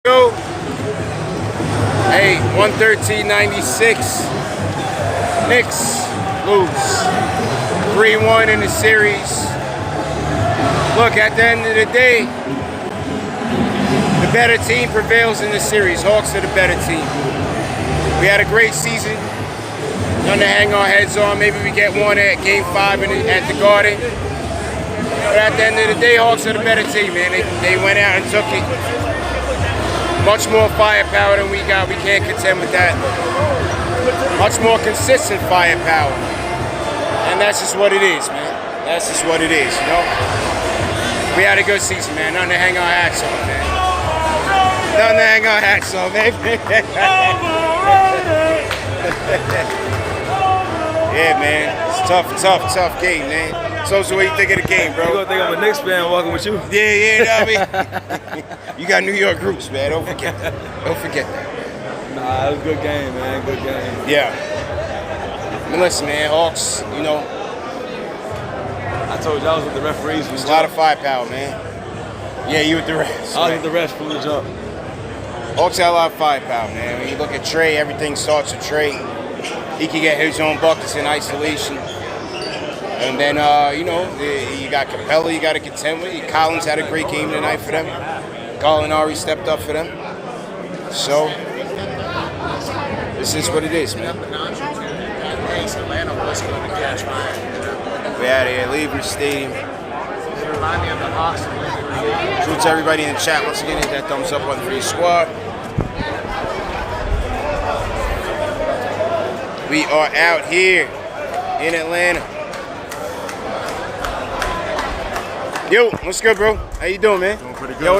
Go. Hey, 113.96. Knicks lose 3-1 in the series. Look, at the end of the day, the better team prevails in the series. Hawks are the better team. We had a great season. Nothing to hang our heads on. Maybe we get one at Game 5 at the Garden. But at the end of the day, Hawks are the better team, man. They went out and took it. Much more firepower than we got. We can't contend with that. Much more consistent firepower. And that's just what it is, man. That's just what it is, you know? We had a good season, man. Nothing to hang our hats on, man. Nothing to hang our hats on, man. Yeah, man. It's tough game, man. So what do you think of the game, bro? You gonna think I'm a Knicks fan walking with you? Yeah, you know what I mean? You got New York roots, man. Don't forget that. Don't forget that. Nah, it was a good game, man. Good game. Yeah. I mean, listen, man. Hawks, you know. I told you I was with the referees. There's a lot of firepower, man. Yeah, you with the refs. I was with the refs from the jump. Hawks got a lot of firepower, man. When you look at Trey, everything starts with Trey. He can get his own buckets in isolation. And then, you know, you got Capella, you got to contend with. Collins had a great game tonight for them. Gallinari stepped up for them. So, this is what it is, man. We're out here at Lever Stadium. Salute to everybody in the chat. Once again, hit that thumbs up button for your squad. We are out here in Atlanta. Yo, what's good, bro? How you doing, man? Doing pretty good, yo,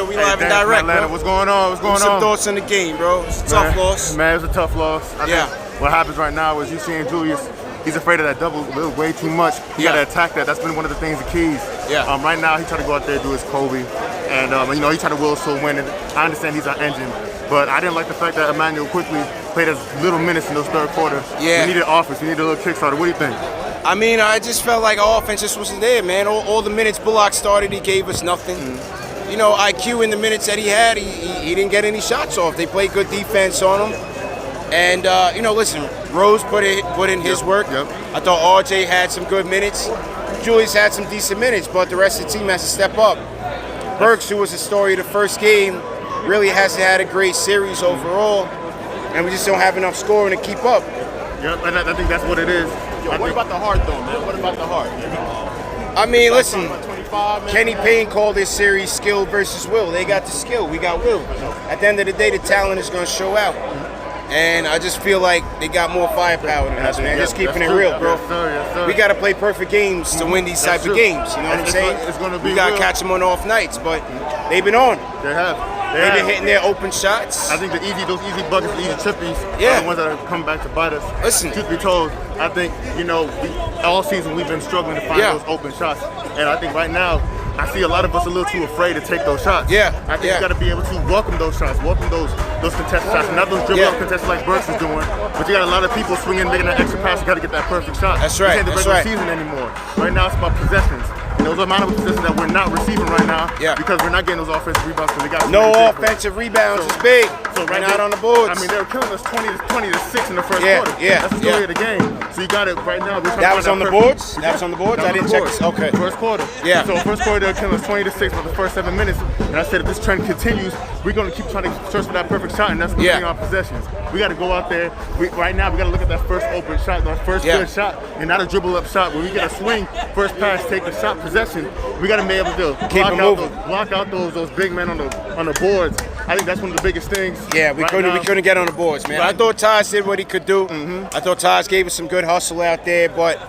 man. We live and direct, Atlanta. bro. What's going on? What's going on? Some thoughts on the game, bro. It's a tough loss. Man, it's a tough loss. I Yeah. think what happens right now is you seeing Julius. He's afraid of that double way too much. He got to attack that. That's been one of the things, the keys. Yeah. Right now, he tried to go out there and do his Kobe. And, you know, he tried to will us to a win. And I understand he's our engine. But I didn't like the fact that Emmanuel quickly played as little minutes in those third quarter. Yeah. We needed offense. We needed a little kickstarter. What do you think? I mean, I just felt like our offense just wasn't there, man. All the minutes Bullock started, he gave us nothing. You know, IQ in the minutes that he had, he didn't get any shots off. They played good defense on him. And, you know, listen, Rose put in his work. Yep. I thought RJ had some good minutes. Julius had some decent minutes, but the rest of the team has to step up. Burks, who was the story of the first game, really hasn't had a great series overall. And we just don't have enough scoring to keep up. Yep, and I think that's what it is. What about the heart, though, man? What about the heart? I mean, listen, 25, man. Kenny Payne called this series skill versus will. They got the skill, we got will. At the end of the day, the talent is going to show out. And I just feel like they got more firepower than us, man. Just keeping it real, bro. Yes, sir, yes, sir. We got to play perfect games to win these type of games. You know what I'm saying? It's gonna be we got to real. catch them on off nights, but they've been on. They have. They've been hitting their open shots. I think those easy buckets, the easy trippies, Yeah. are the ones that are coming back to bite us. Listen. Truth be told, I think, you know, all season we've been struggling to find Yeah. those open shots. And I think right now, I see a lot of us a little too afraid to take those shots. Yeah, I think yeah. you got to be able to welcome those shots, welcome those contested shots. Not those dribble up contested like Burks is doing, but you got a lot of people swinging, making that extra pass. You got to get that perfect shot. That's right, This ain't the that's regular right. season anymore. Right now, it's about possessions. And those amount of possessions that we're not receiving right now because we're not getting those offensive rebounds because we got No offensive rebounds is big. So We're right not there, on the boards. I mean, they were killing us 20 to 6 in the first Yeah, quarter. yeah, That's the story yeah. of the game. So you got it right now. We're trying That to was find on the perfect- boards? That was on the boards? That I was didn't on check the this. boards. Okay. First quarter. Yeah. So first quarter, they're killing us 20 to 6 for the first 7 minutes. And I said, if this trend continues, we're going to keep trying to search for that perfect shot, and that's going to be our possessions. We got to go out there. Right now, we got to look at that first open shot, that first good shot, and not a dribble up shot. When we get a swing, first pass, take the shot, possession, we got to be able to block out those big men on the boards. I think that's one of the biggest things. Yeah, we couldn't get on the boards, man. I thought Taj did what he could do. I thought Taj gave us some good hustle out there, but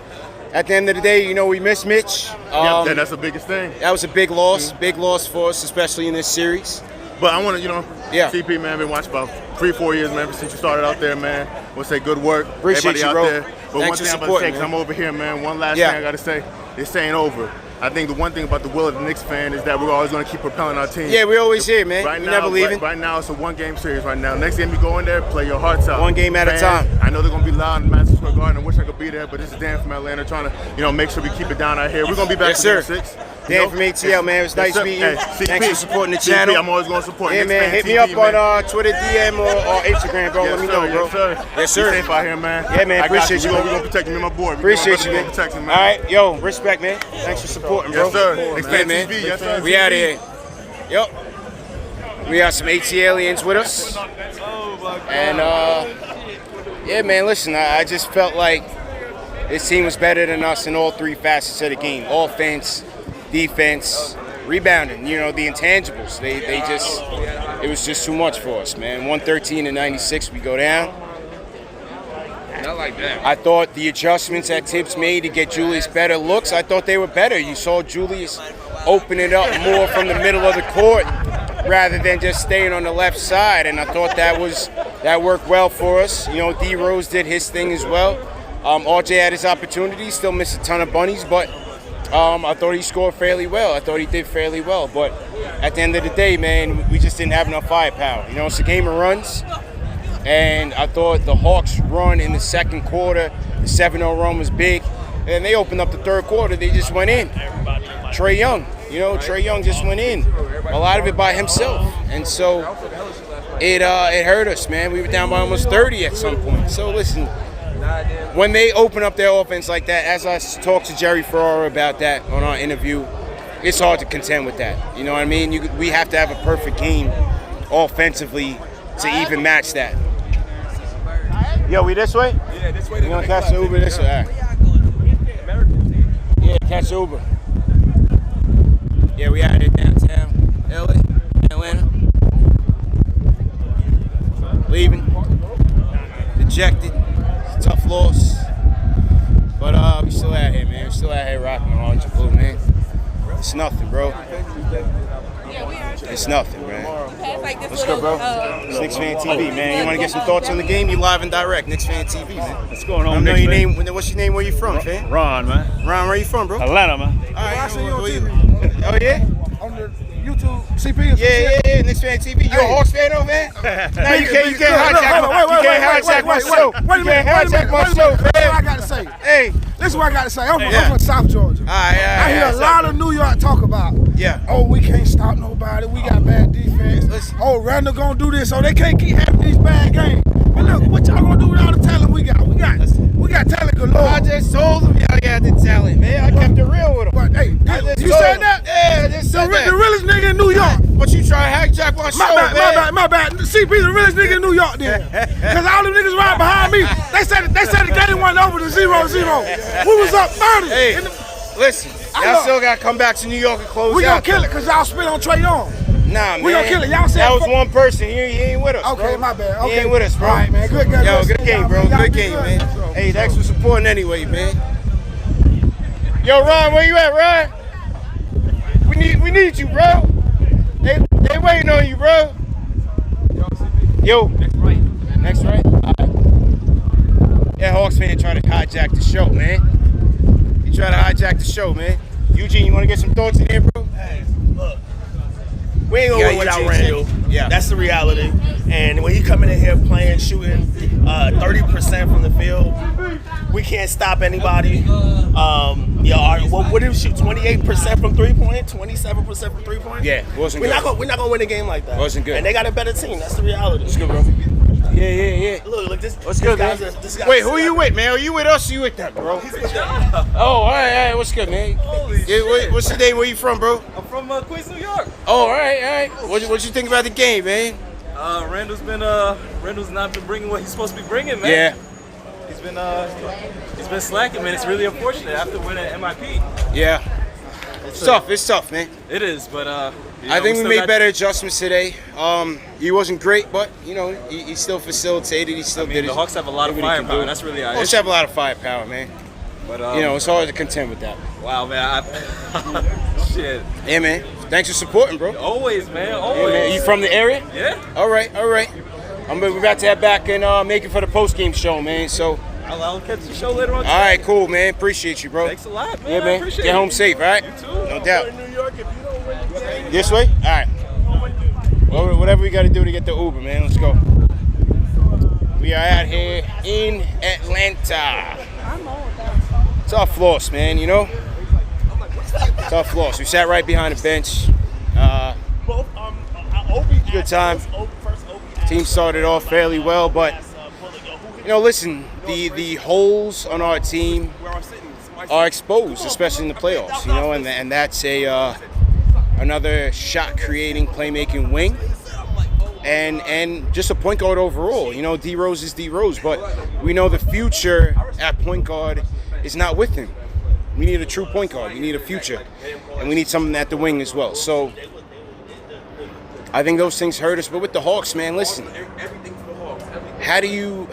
at the end of the day, you know, we missed Mitch. Yeah, that's the biggest thing. That was a big loss for us, especially in this series. But I want to, you know, Yeah. CP, man, been watching about 3-4 years, man, ever since you started out there, man. We'll say good work. Appreciate Everybody you, out bro. there. But Thanks one for thing I'm about to supporting, say, 'cause I'm over here, man, one last Yeah. thing I got to say, this ain't over. I think the one thing about the will of the Knicks fan is that we're always going to keep propelling our team. Yeah, we always here, man. Right We now, never leaving. Right now, it's a one-game series right now. Next game, you go in there, play your hearts out. One game at a Fans, time. I know they're going to be loud in Madison Square Garden. I wish I could be there, but this is Dan from Atlanta trying to, you know, make sure we keep it down out here. We're going to be back Yes, for sir. Game 6. Dan from ATL, man. It was nice meeting you. Thanks for supporting the channel. I'm always going to support. Yeah, man. Hit me up on Twitter, DM, or Instagram, bro. Let me know, bro. Yes, sir. Be safe out here, man. Yeah, man. Appreciate you. We're going to protect you, man. My boy. Appreciate you, man. All right, yo, respect, man. Thanks for supporting, bro. Yes, sir. KnicksFanTV. Yes, sir. We out of here. Yep. We got some ATLians with us. And, yeah, man, listen, I just felt like this team was better than us in all three facets of the game. Offense, defense, rebounding, you know, the intangibles. It was just too much for us, man. 113-96, we go down. Not like that. I thought the adjustments that Tibbs made to get Julius better looks, I thought they were better. You saw Julius open it up more from the middle of the court rather than just staying on the left side, and I thought that worked well for us. You know, D Rose did his thing as well. RJ had his opportunity, still missed a ton of bunnies, but I thought he scored fairly well. I thought he did fairly well, but at the end of the day, man, we just didn't have enough firepower. You know, it's a game of runs, and I thought the Hawks' run in the second quarter, the 7-0 run was big, and they opened up the third quarter, they just went in. Trae Young, you know, Trae Young just went in, a lot of it by himself, and so it hurt us, man. We were down by almost 30 at some point. So listen, when they open up their offense like that, as I talked to Jerry Ferrara about that on our interview, it's hard to contend with that. You know what I mean? We have to have a perfect game offensively to even match that. Yo, we this way? Yeah, this way. You want to catch the Uber this way? All right. Yeah, catch the Uber. Yeah, we out here downtown LA, Atlanta. Leaving. Dejected. It's a tough loss. But we still out here, man. We're still out here rocking orange and blue, man. It's nothing, bro. It's nothing, man. What's good, bro? It's KnicksFanTV, man. You want to get some thoughts on the game? You live and direct, KnicksFanTV, man. What's going on? I know your name. What's your name? Where you from, fam? Ron, man. Ron, where you from, bro? Atlanta, man. All right. I see you on TV. Oh yeah. On the YouTube CP. Yeah. KnicksFanTV. You a Hawks fan, though, man? No, you can't hijack my show. You can't hijack my show, man. This is what I got to say. Hey, this is what I got to say. I'm from South Georgia. I hear a lot of New York talk about. Yeah. Oh, we can't stop nobody. We got bad defense. Listen. Oh, Randall gonna do this, so they can't keep having these bad games. But look, what y'all gonna do with all the talent we got? We got talent galore. I just told them y'all got the talent, man. I kept it real with them. But hey, you said that? Yeah, I just said that. The realest nigga in New York. But you try to hijack my show, My bad. CP the realest nigga in New York then. Cause all them niggas right behind me, they said the game went over to 0-0. We was up 30. Hey, listen, y'all still gotta come back to New York and close out. We gonna kill it cause y'all spit on Trae Young. Nah, man. We gonna kill it. Y'all said that was one person. He ain't with us, okay, bro. My bad. Okay. He ain't with us, bro. All right, man. Good game. Yo, good game, bro. Good game, man. Hey, thanks for supporting anyway, man. Yo, Ron, where you at, Ron? We need you, bro. They waiting on you, bro. Yo. Next right. All right. Yeah, Hawks fan trying to hijack the show, man. He trying to hijack the show, man. Eugene, you want to get some thoughts in here, bro? Hey, look. We ain't gonna win without Randall. Yeah. That's the reality. And when he coming in here playing, shooting 30% from the field, we can't stop anybody. What did he shoot? 28% from 3-point, 27% from 3-point? Yeah, wasn't good. We're not gonna win a game like that. Wasn't good. And they got a better team. That's the reality. What's good, bro? Yeah. Look, this. What's good, man? Wait, who you with, man? Are you with us or you with them, bro? Oh, all right. What's good, man? What's your name? Where you from, bro? I'm from Queens, New York. Oh, all right. What you think about the game, man? Randall's not been bringing what he's supposed to be bringing, man. Yeah. He's been slacking, man. It's really unfortunate after winning MIP. Yeah. It's tough, man. It is, but I think we made better adjustments today. He wasn't great, but you know he still facilitated. He still did it. The Hawks have a lot of firepower. That's really our Hawks issue. have a lot of firepower, man. But you know it's hard to contend with that. Wow, man. Shit. Yeah, man. Thanks for supporting, bro. Always, man. Always. Yeah, man. You from the area? Yeah. All right. We're about to head back and make it for the post-game show, man. So. I'll catch the show later on. All right, cool, man. Appreciate you, bro. Thanks a lot, man. Yeah, man. Appreciate Get home it. safe, all right? You too. No doubt. In New York, if you don't win the game, This way? All right. Well, whatever we got to do to get the Uber, man. Let's go. We are out here in Atlanta. Tough loss, man, you know? Tough loss. We sat right behind the bench. Both Obi Good time. First Obi Team started off fairly well, but listen, the holes on our team are exposed, especially in the playoffs. And that's another shot creating, playmaking wing. And just a point guard overall. D Rose is D Rose, but we know the future at point guard is not with him. We need a true point guard. We need a future, and we need something at the wing as well. So I think those things hurt us. But with the Hawks, man, listen, how do you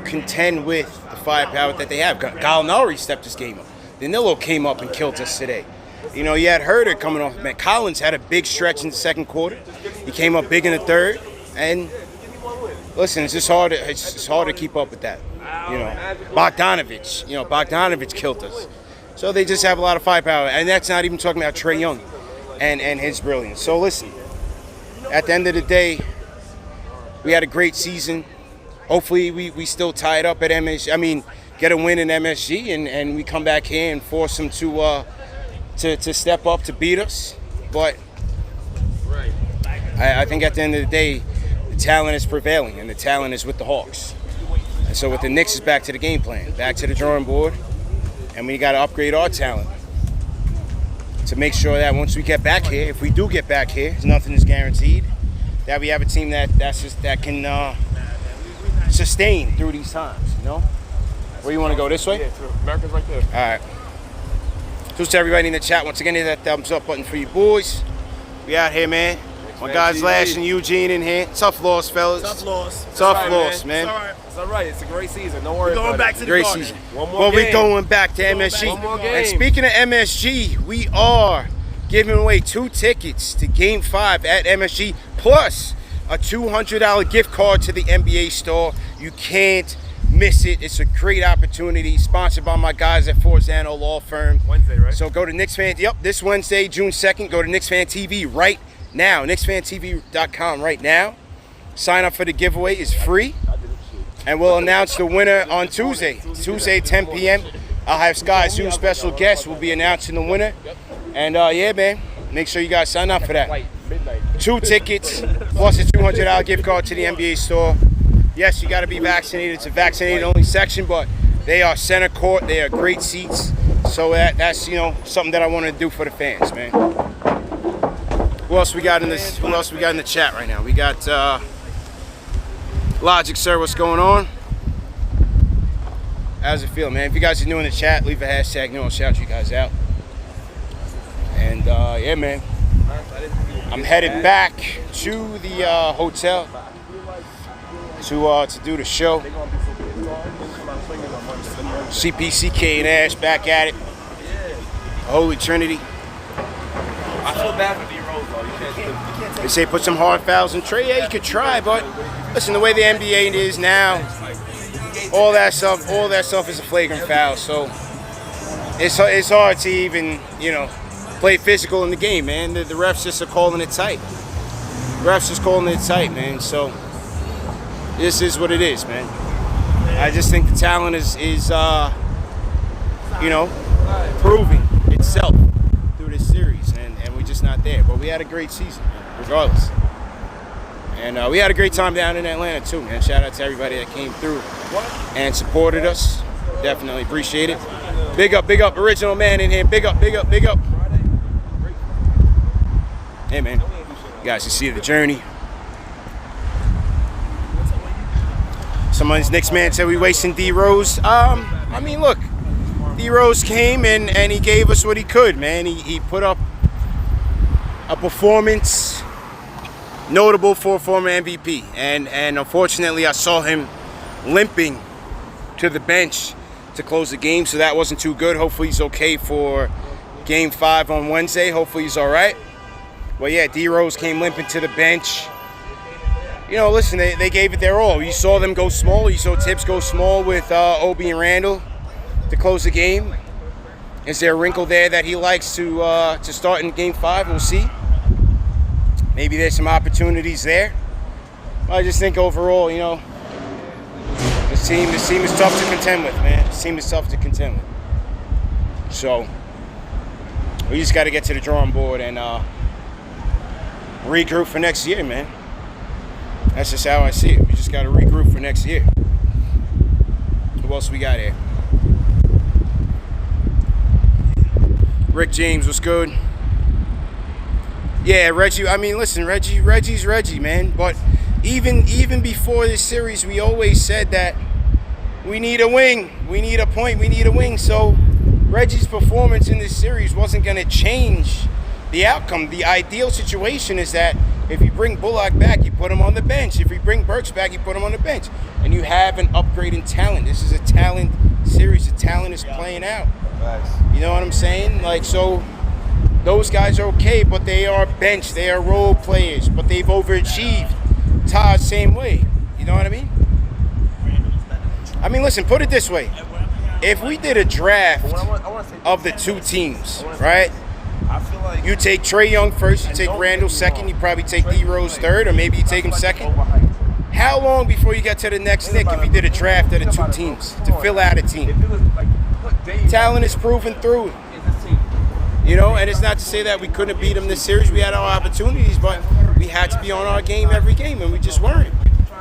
contend with the firepower that they have? Gallinari stepped his game up. Danilo came up and killed us today. You had Herter coming off. Man, Collins had a big stretch in the second quarter. He came up big in the third. And listen, it's just hard. It's hard to keep up with that. Bogdanovich killed us. So they just have a lot of firepower, and that's not even talking about Trae Young and his brilliance. So listen, at the end of the day, we had a great season. Hopefully, we still tie it up at MSG. I mean, get a win in MSG, and we come back here and force them to step up to beat us. But I think at the end of the day, the talent is prevailing, and the talent is with the Hawks. And so with the Knicks, is back to the game plan, back to the drawing board, and we got to upgrade our talent to make sure that once we get back here, if we do get back here, nothing is guaranteed, that we have a team that can sustain through these times. Where you want to go, this way? Yeah, America's right there. All right. Just to everybody in the chat, once again, hit that thumbs up button for you boys. We out here, man. My guys Lash and Eugene in here. Tough loss, fellas. Tough loss. Tough loss, man. It's all right. It's a great season. Don't worry Going about back it. to the Great Garden. season. One more Well, game. we're going back to MSG. One more game. And speaking of MSG, we are giving away 2 tickets to Game 5 at MSG, plus a $200 gift card to the NBA store. You can't miss it. It's a great opportunity. Sponsored by my guys at Forzano Law Firm. Wednesday, right? So go to KnicksFan. Yep, this Wednesday, June 2nd. Go to KnicksFanTV right now. KnicksFanTV.com right now. Sign up for the giveaway. It's free. And we'll announce the winner on Tuesday. Tuesday, 10 p.m. I'll have Sky Zoom special guest. We'll be announcing the winner. And yeah, man, make sure you guys sign up for that. 2 tickets plus a $200 gift card to the NBA store. Yes, you got to be vaccinated. It's a vaccinated-only section, but they are center court. They are great seats. So that's something that I want to do for the fans, man. Who else we got in this? Who else we got in the chat right now? We got Logic, sir. What's going on? How's it feel, man? If you guys are new in the chat, leave a hashtag. I'll shout you guys out. And yeah, man. I'm headed back to the hotel to do the show. CPCK and Ash back at it. Holy Trinity. I feel bad for D Rose though. You can't. They say put some hard fouls in Trae. Yeah, you could try, but listen, the way the NBA is now, all that stuff is a flagrant foul. So it's hard to even play physical in the game, man. The refs just are calling it tight. Man. So this is what it is, man. I just think the talent is proving itself through this series, and we're just not there. But we had a great season, regardless. And we had a great time down in Atlanta too, man. Shout out to everybody that came through and supported us. Definitely appreciate it. Big up, original man in here. Big up. Hey, man. You guys can see the journey. Someone's Knicks man said we wasting D Rose. I mean, look, D Rose came and he gave us what he could, man. He put up a performance notable for a former MVP, and unfortunately, I saw him limping to the bench to close the game, so that wasn't too good. Hopefully, he's okay for Game 5 on Wednesday. Hopefully, he's all right. Well, yeah, D Rose came limping to the bench. Listen, they gave it their all. You saw them go small. You saw Tibbs go small with Obi and Randall to close the game. Is there a wrinkle there that he likes to start in Game 5? We'll see. Maybe there's some opportunities there. I just think overall, this team is tough to contend with, man. This team is tough to contend with. So, we just got to get to the drawing board and regroup for next year, man. That's just how I see it. We just got to regroup for next year. Who else we got here? Rick James was good. Yeah, Reggie. I mean, listen, Reggie's Reggie, man. But even before this series, we always said that we need a wing, we need a point, we need a wing. So Reggie's performance in this series wasn't going to change the outcome. The ideal situation is that if you bring Bullock back, you put him on the bench. If you bring Burks back, you put him on the bench. And you have an upgrade in talent. This is a talent series. The talent is playing out. You know what I'm saying? Like, so those guys are okay, but they are bench. They are role players, but they've overachieved. Taj, same way. You know what I mean? I mean, listen, put it this way. If we did a draft of the two teams, right? You take Trae Young first, you take Randall second, you probably take D Rose third, or maybe you take him second. How long before you get to the next Knick if you did a draft of the two teams to fill out a team? Talent is proven through. You know, and it's not to say that we couldn't have beat them this series. We had our opportunities, but we had to be on our game every game, and we just weren't.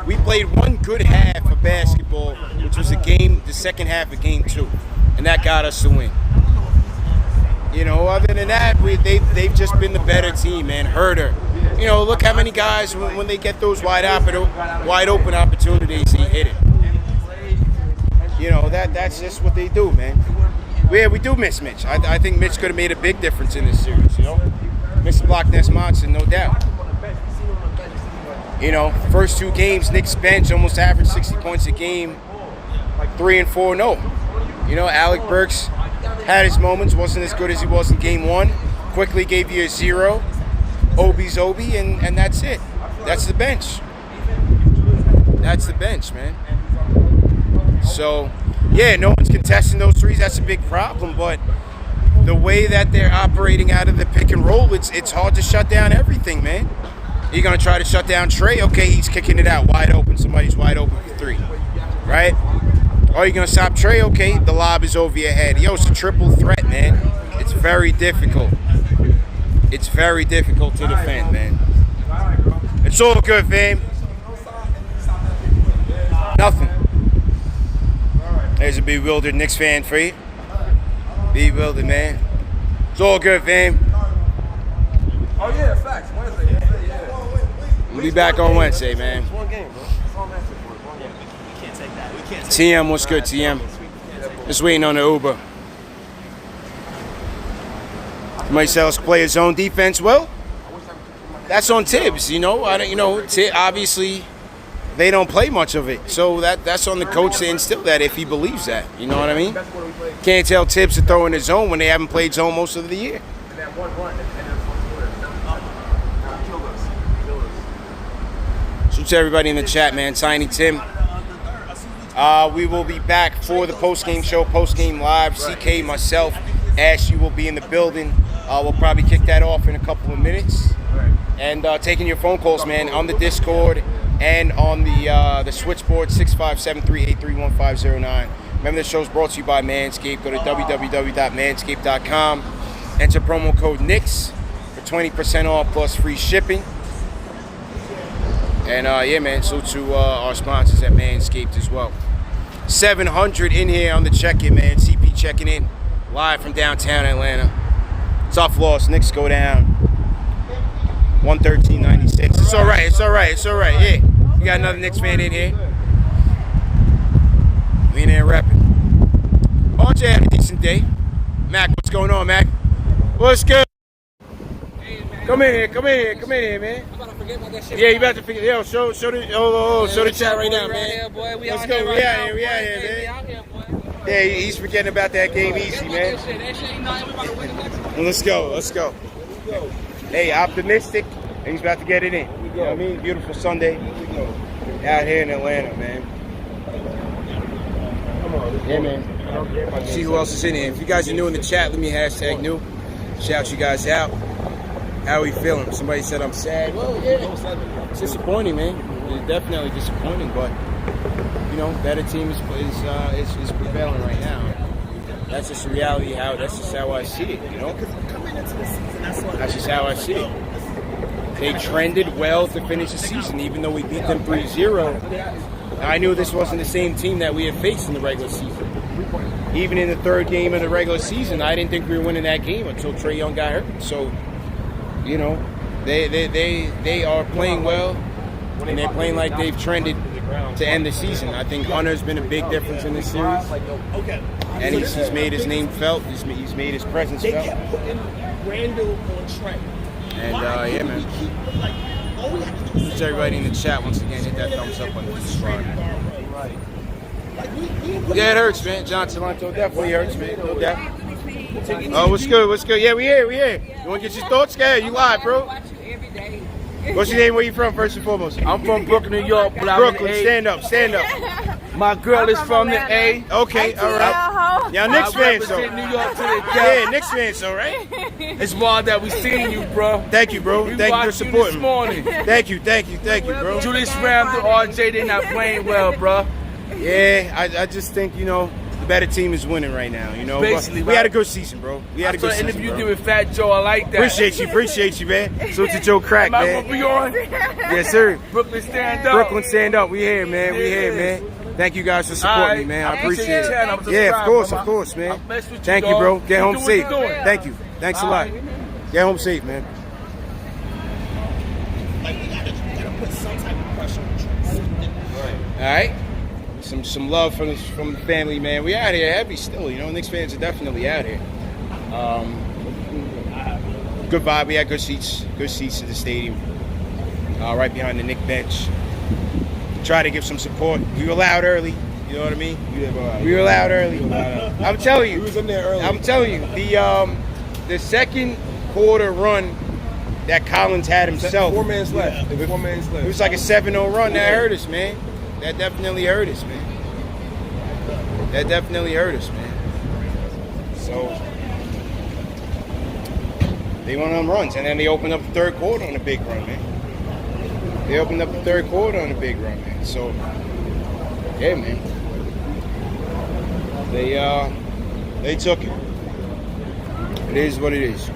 We played one good half of basketball, which was the second half of game 2, and that got us the win. You know, other than that, they've just been the better team, man. Herder. You know, look how many guys, when they get those wide open opportunities, he hit it. You know, that's just what they do, man. Yeah, we do miss Mitch. I think Mitch could have made a big difference in this series, you know. Mr. Block Ness Monson, no doubt. You know, first 2 games, Knicks bench almost averaged 60 points a game, 3 and 4, no. You know, Alec Burks had his moments, wasn't as good as he was in game 1. Quickly gave you a 0. Obi's Obi, and that's it. That's the bench. That's the bench, man. So, yeah, no one's contesting those threes. That's a big problem, but the way that they're operating out of the pick and roll, it's hard to shut down everything, man. You're going to try to shut down Trae? Okay, he's kicking it out wide open. Somebody's wide open for 3, right? Or you're going to stop Trae? Okay, the lob is over your head. Yo, it's a triple threat, man. It's very difficult. It's very difficult to defend, man. It's all good, fam. Nothing. There's a bewildered Knicks fan for you. Bewildered, man. It's all good, fam. Oh, yeah, facts. Wednesday. We'll be back on Wednesday, man. It's one game, bro. It's all Wednesday for us. We can't take that. We can't take TM, what's good, TM? Just waiting on the Uber. Might tell us play his own defense. Well, that's on Tibbs, you know. Obviously, they don't play much of it. So that's on the coach to instill that if he believes that. You know what I mean? Can't tell Tibbs to throw in his zone when they haven't played zone most of the year. Salute to everybody in the chat, man. Tiny Tim. We will be back for the post-game show, post-game live. CK, myself, Ash, you will be in the building. We'll probably kick that off in a couple of minutes. And taking your phone calls, man, on the Discord and on the switchboard, 657-383-1509. Remember, the show's brought to you by Manscaped. Go to www.manscaped.com. Enter promo code Knicks for 20% off plus free shipping. And, yeah, man, so to our sponsors at Manscaped as well. 700 in here on the check-in, man. CP checking in live from downtown Atlanta. Tough loss. Knicks go down 113.96. It's all right. It's all right. It's all right. Yeah. We got another Knicks fan in here. We in there repping. RJ had a decent day. Mac, what's going on, Mac? What's good? Come in here, man. I'm about to forget about that shit. Yeah, you about to forget. Yo, show the chat right now, man. Yeah, boy, we Let's out go. here We right out now, here, we boy. out here, Hey, man. we out here, boy. Yeah, he's forgetting about that game easy, man. That shit ain't nothing. We about to win the next one. Let's go. Hey, optimistic, and he's about to get it in. You know what I mean? Beautiful Sunday out here in Atlanta, man. Yeah, man. See who else is in here. If you guys are new in the chat, let me hashtag new. Shout you guys out. How are we feeling? Somebody said I'm sad. Well, yeah, it's disappointing, man. It's definitely disappointing, but you know, better team is prevailing right now. That's just the reality. That's just how I see it. You know. get into the season. That's just how I see it. They trended well to finish the season, even though we beat them 3-0. I knew this wasn't the same team that we had faced in the regular season. Even in the third game of the regular season, I didn't think we were winning that game until Trae Young got hurt. So, you know, they are playing well, and they're playing like they've trended to end the season. I think Hunter's been a big difference in this series. And he's made his name felt. He's made his presence They felt. kept putting Randall on Trae. And yeah, man. Thanks everybody in the chat once again. Hit that thumbs up on the subscribe. Yeah, it hurts, man. John Toronto definitely hurts, man. No doubt. Oh, what's good? What's good? Yeah, we here. You want to get your thoughts? Yeah, you live, bro. What's your name? Where you from, first and foremost? I'm from Brooklyn, New York. Brooklyn, stand up. My girl is from the A. Okay, all right. Y'all Knicks fans, so. New York to the Yeah, Knicks fans, so, right? It's wild that we seen you, bro. Thank you, bro. Thank you for supporting this morning. Thank you, bro. Julius Randle, RJ, they not playing well, bro. Yeah, I just think, you know, the better team is winning right now, you know. Basically, we had a good season, bro. We had a good season, interview bro. you with Fat Joe. I like that. Appreciate you, man. So to Joe Crack, Am I man. gonna be on? Yes, sir. Brooklyn, stand up. Brooklyn, stand up. We here, man. We here, man. Thank you guys for supporting me, man. I appreciate it. Yeah, of course, man. Thank you, bro. Get home safe. Thank you. Thanks a lot. Get home safe, man. Like, we gotta put some type of pressure on Trae. All right. Some love from the family, man. We out here heavy still, you know. Knicks fans are definitely out here. Good vibe. We had good seats to the stadium. Right behind the Knick bench. Try to give some support. We were loud early. You know what I mean? We were loud early. I'm telling you. We was in there early. I'm telling you. The second quarter run that Collins had himself. 4 minutes left. It 4 minutes left. It was like a 7-0 run. That hurt us, man. That definitely hurt us, man. So they went on runs, and then they opened up the third quarter on a big run, man. So yeah, man. They took it. It is what it is.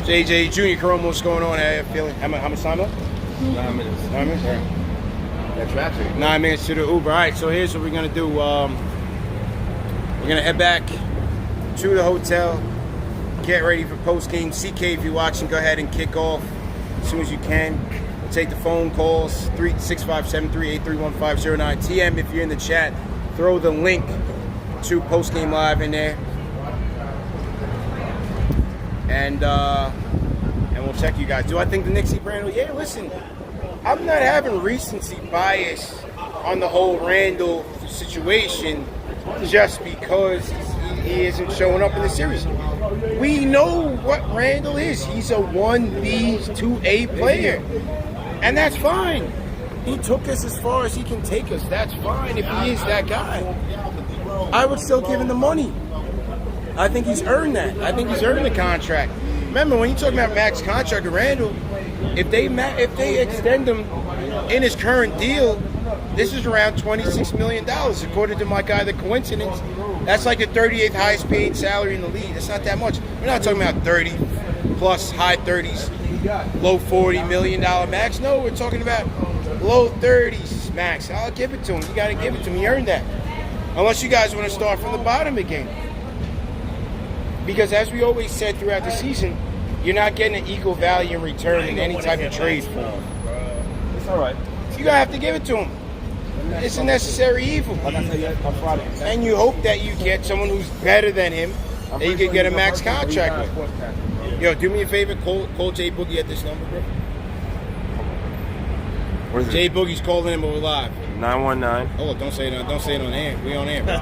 JJ Jr. Karomo, what's going on? How you feeling? How much time left? 9 minutes. 9 minutes? All right. That traffic. 9 minutes to the Uber. All right, so here's what we're going to do. We're going to head back to the hotel, get ready for post-game. CK, if you're watching, go ahead and kick off as soon as you can. We'll take the phone calls, 657-383-1509. TM, if you're in the chat, throw the link to post-game live in there. And we'll check you guys. Do I think the Knicks keep Randall? Yeah, listen, I'm not having recency bias on the whole Randall situation just because he isn't showing up in the series. We know what Randall is. He's a 1B, 2A player. And that's fine. He took us as far as he can take us. That's fine if he is that guy. I would still give him the money. I think he's earned that. I think he's earned the contract. Remember, when you're talking about max contract with Randall, if they extend him in his current deal, this is around $26 million, according to my guy, The Coincidence. That's like the 38th highest paid salary in the league. That's not that much. We're not talking about 30 plus high 30s, low $40 million max. No, we're talking about low 30s max. I'll give it to him. You got to give it to him. He earned that. Unless you guys want to start from the bottom again. Because as we always said throughout the season, you're not getting an equal value in return in any type of trade for him. It's all right. You're going to have to give it to him. It's a necessary evil. Like I said on Friday. And you hope that you get someone who's better than him that you can get a max contract with. Yo, do me a favor, call Jay Boogie at this number, bro. What is it? Jay Boogie's calling him over live. 919. Oh, don't say it on air. We on air, bro.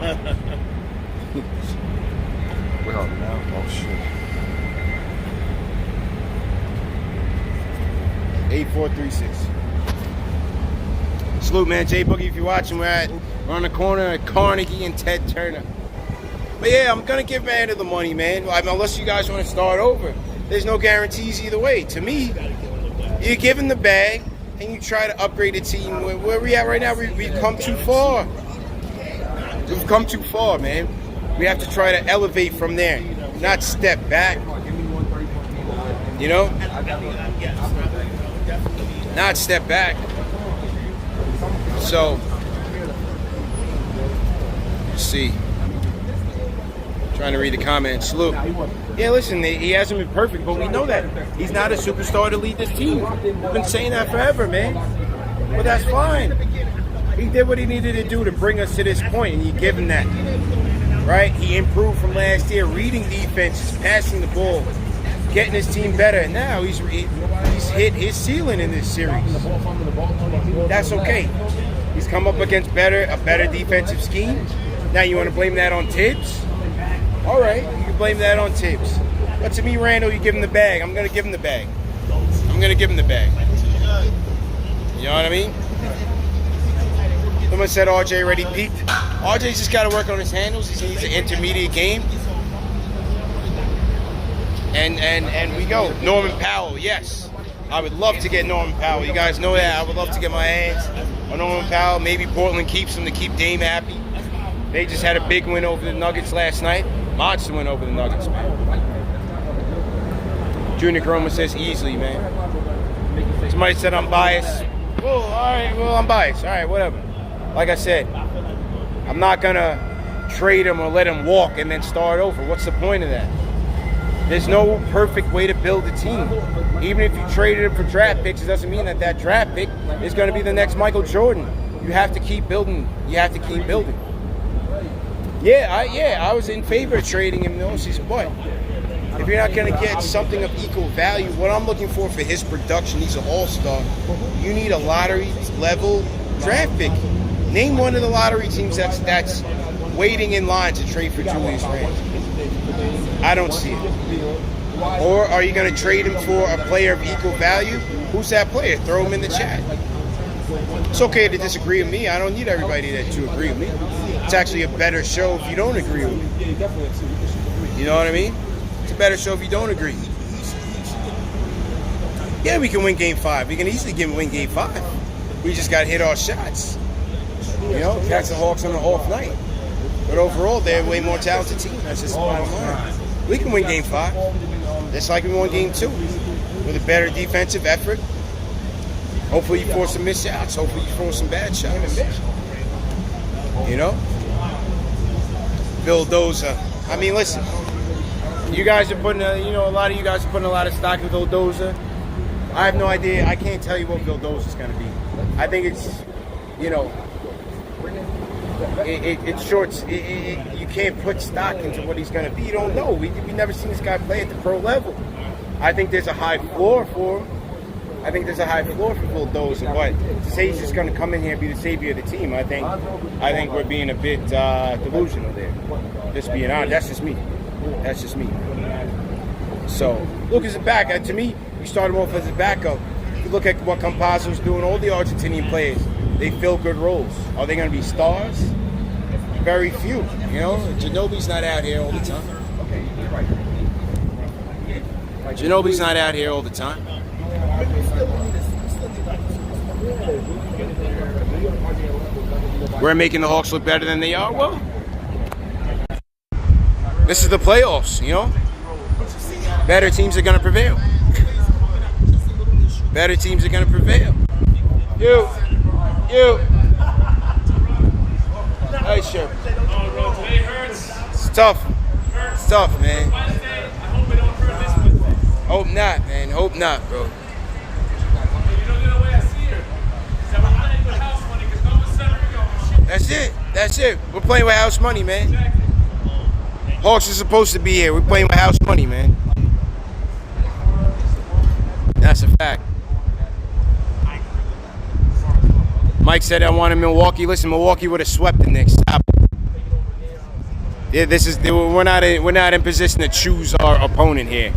Wait, hold on now. Oh shit. 8436. Salute, man. Jay Boogie, if you're watching, we're on the corner at Carnegie and Ted Turner. But yeah, I'm going to give Randall the money, man. I mean, unless you guys want to start over. There's no guarantees either way. To me, you give him the bag and you try to upgrade the team. Where we at right now, we've come too far. We've come too far, man. We have to try to elevate from there, not step back. You know? Not step back. So, let's see. Trying to read the comments. Look, yeah, listen, he hasn't been perfect, but we know that. He's not a superstar to lead this team. We've been saying that forever, man. But that's fine. He did what he needed to do to bring us to this point, and you give him that. Right? He improved from last year, reading defenses, passing the ball, getting his team better. And now he's hit his ceiling in this series. That's okay. He's come up against a better defensive scheme. Now you want to blame that on Tibbs? All right, you can blame that on Tibbs. But to me, Randall, you give him the bag. I'm going to give him the bag. I'm going to give him the bag. You know what I mean? Someone said RJ already peaked. RJ's just got to work on his handles. He needs an intermediate game. And we go. Norman Powell, yes. I would love to get Norman Powell. You guys know that. I would love to get my hands on Norman Powell. Maybe Portland keeps him to keep Dame happy. They just had a big win over the Nuggets last night. Monster win over the Nuggets, man. Junior Chroma says easily, man. Somebody said I'm biased. Well, all right. Well, I'm biased. All right, whatever. Like I said, I'm not going to trade him or let him walk and then start over. What's the point of that? There's no perfect way to build a team. Even if you traded him for draft picks, it doesn't mean that draft pick is going to be the next Michael Jordan. You have to keep building. You have to keep building. I was in favor of trading him in the offseason, but if you're not going to get something of equal value, what I'm looking for his production, he's an all-star, you need a lottery-level draft pick. Name one of the lottery teams that's waiting in line to trade for Julius Randle. I don't see it. Or are you going to trade him for a player of equal value? Who's that player? Throw him in the chat. It's okay to disagree with me. I don't need everybody to agree with me. It's actually a better show if you don't agree with me. You know what I mean? It's a better show if you don't agree. Yeah, we can win Game 5. We can easily win Game 5. We just got to hit our shots. You know, catch the Hawks on an off night. But overall, they're a way more talented team. That's just the bottom line. We can win Game 5. Just like we won Game 2. With a better defensive effort. Hopefully you force some missed shots. Hopefully you force some bad shots. You know? Bulldozer. I mean, listen. You guys are putting, a lot of you guys are putting a lot of stock in Bulldozer. I have no idea. I can't tell you what Bulldozer is going to be. I think it's, it's short. You can't put stock into what he's going to be. You don't know. We never seen this guy play at the pro level. I think there's a high floor for him. I think there's a high floor for Bulldozer, but to say he's just going to come in here and be the savior of the team, I think we're being a bit delusional there. Just being honest, that's just me. That's just me. So look as a back. To me, you start him off as a backup. You look at what Campazzo's doing. All the Argentinian players, they fill good roles. Are they going to be stars? Very few. Ginobili's not out here all the time. Ginobili's not out here all the time. We're making the Hawks look better than they are. Well, this is the playoffs, Better teams are going to prevail. Better teams are going to prevail. You. Nice shirt. It's tough. It's tough, man. Hope not, man. Hope not, bro. That's it. We're playing with house money, man. Hawks are supposed to be here. We're playing with house money, man. That's a fact. Mike said I wanted Milwaukee. Listen, Milwaukee would have swept the Knicks. Stop. Yeah, we're not in position to choose our opponent here.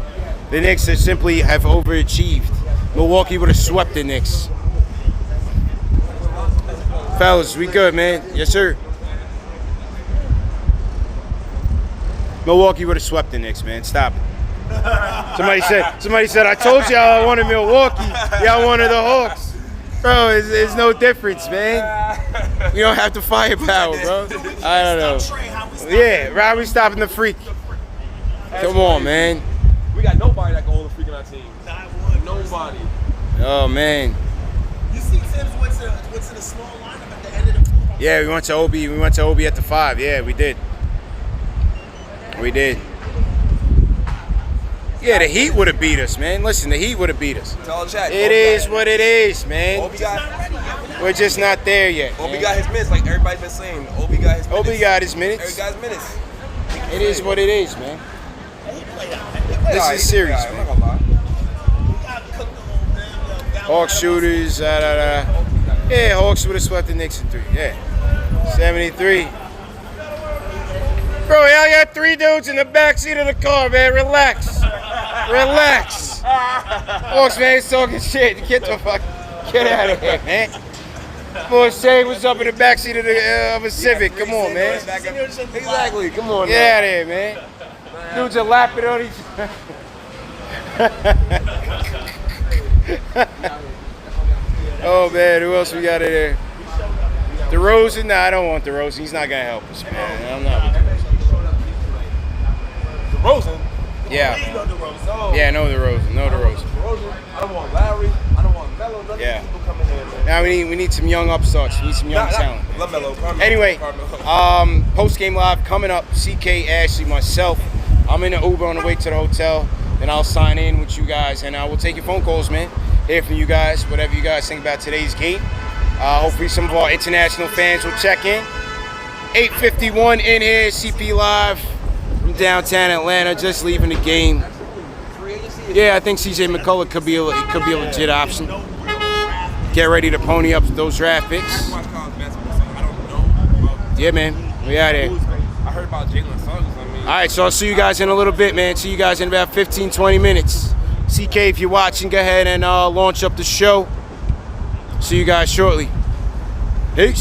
The Knicks simply have overachieved. Milwaukee would have swept the Knicks. Fellas, we good, man. Yes, sir. Milwaukee would have swept the Knicks, man. Stop it. Somebody said, I told y'all I wanted Milwaukee. Y'all wanted the Hawks. Bro, it's no difference, man. We don't have the firepower, bro. I don't know. Yeah, robbery stopping the freak. Come on, man. We got nobody that can hold a freak on our team. Nobody. Oh, man. You see Tim's went to the small lineup at the end of the football. Yeah, we went to OB. We went to OB at the 5. Yeah, we did. We did. Yeah, the Heat would have beat us, man. Listen, the Heat would have beat us. Tell Jack. It is what it is, man. Obi got, We're just not there yet. Obi man. got his minutes, like everybody's been saying. Obi got his minutes. Obi got his minutes. Every guy's minutes. It is what it is, man. This is serious, man. I'm not gonna lie. Hawks shooters, Yeah, Hawks would have swept the Knicks in 3. Yeah. 73. Bro, y'all got 3 dudes in the backseat of the car, man. Relax. Relax. Hawks, man, he's talking shit. Get out of here, man. Boy, Shay was up in the backseat of a Civic. Come on, man. Exactly. Come on. Get out of here, man. Dudes are lapping on each other. Oh, man, who else we got in there? DeRozan? Nah, I don't want DeRozan. He's not going to help us, man. I'm not with DeRozan? Yeah. Yeah, no DeRozan. No DeRozan. I don't want Larry. I don't want Melo. None of these people coming here, man. Now we need some young upstarts. We need some young talent. Love Melo. Carmelo. Anyway, Carmelo. post-game live coming up. CK, Ashley, myself. I'm in the Uber on the way to the hotel. Then I'll sign in with you guys, and I will take your phone calls, man. Hear from you guys, whatever you guys think about today's game. Hopefully some of our international fans will check in. 8:51 in here, CP Live from downtown Atlanta, just leaving the game. Yeah, I think CJ McCullough could be a legit option. Get ready to pony up those draft picks. Yeah, man, we out here. I heard about Jalen Suggs. All right, so I'll see you guys in a little bit, man. See you guys in about 15, 20 minutes. CK, if you're watching, go ahead and launch up the show. See you guys shortly.